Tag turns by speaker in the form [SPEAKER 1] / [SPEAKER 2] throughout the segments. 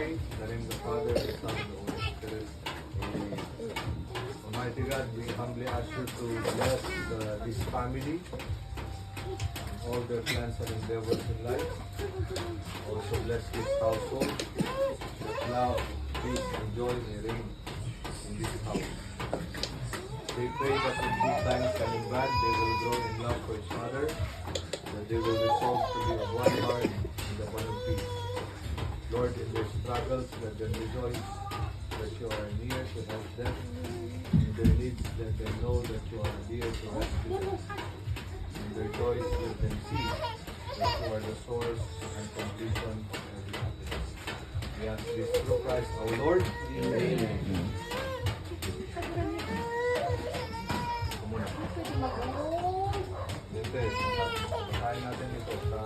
[SPEAKER 1] pray. In the name of the Father, the Son, and the Holy Spirit. Amen. Almighty God, we humbly ask you to bless this family, all their plans and endeavors in life. Also bless this household. Let love, peace, and joy may reign in this house. We pray that in good times and in bad, they will grow in love for each other, that they will resolve to be of one heart and of one peace. Lord, in their struggles, let them rejoice that you are near to help them. In their needs, let them know that you are near to rescue them. In their joys, let them see that you are the source and completion of every happiness. We ask this through Christ our Lord. Amen. Dito, kain natin ito sa...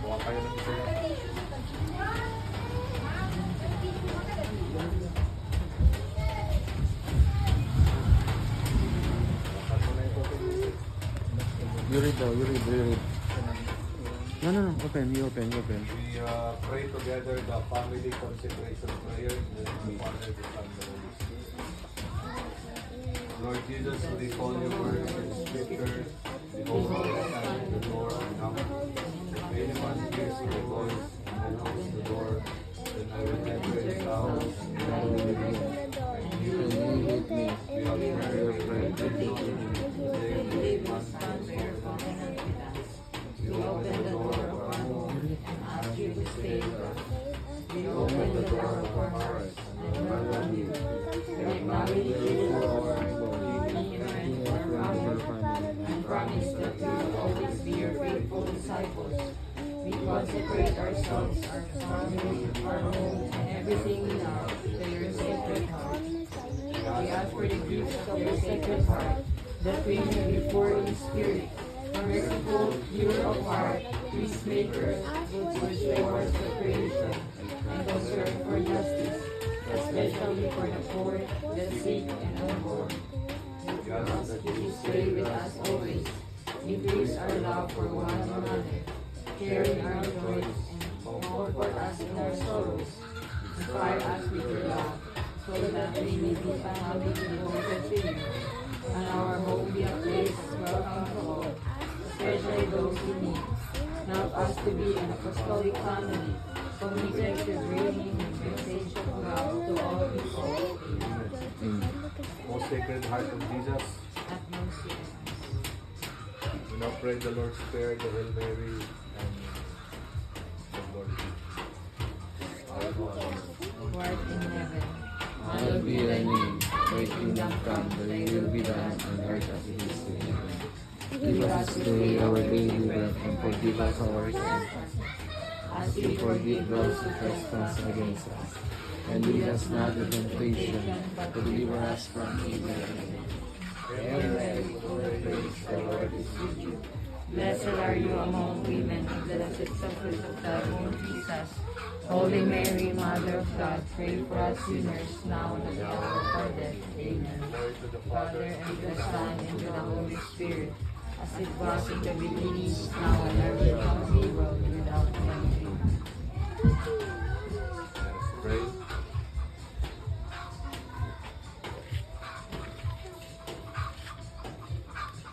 [SPEAKER 1] Buka kayo ng ito yan.
[SPEAKER 2] You read. No, open, you open.
[SPEAKER 1] We pray together the family consecration prayer in the name of the Father, the Son, and the Holy Spirit. Lord Jesus, we call your words in Scripture. Behold, the sign of the door and knock. If anyone hears my voice and opens the door, then I will enter his house and dine with him. And he will eat with me. We have prayer for we open the door of our home and ask you to stay with us. We open the door of our hearts and welcome you. We acknowledge you, Lord, and promise that we will always be your faithful disciples. We consecrate ourselves, our family, our home, and everything we have to your sacred heart. We ask for the gifts of your sacred heart, that we may be poor in spirit, merciful, pure of heart, peacemakers, good stewards of creation, and concerned for justice, especially for the poor, the sick, and unborn. We ask that you stay with us always, increase our love for one another, share in our joys, and comfort us in our sorrows. Inspire us with your love, so that we may be a happy devoted to you, and our home be a place welcome to all, especially those in need. Help us to be an apostolic family, committed to bringing the message of love to all people. Most Sacred Heart of Jesus, we now pray the Lord's Prayer, the Hail Mary, and the Lord. Our God,
[SPEAKER 3] who art in heaven,
[SPEAKER 2] Hallowed be thy name. Thy kingdom come, thy will be done on earth as it is in heaven. Give us today our daily bread, and forgive us our trespasses, as we forgive those who trespass against us. And lead us not into temptation, but deliver us from evil.
[SPEAKER 3] Hail Mary, full of grace, the Lord is with you. Blessed are you among women, and blessed is the fruit of thy womb, Jesus. Holy Mary, Mother of God, pray for us sinners, now and at the hour of our death. Amen.
[SPEAKER 1] glory to the
[SPEAKER 3] Father,
[SPEAKER 1] Father,
[SPEAKER 3] and to the Son, and to the Holy Spirit, as it was in the beginning, now and ever shall be, world without end.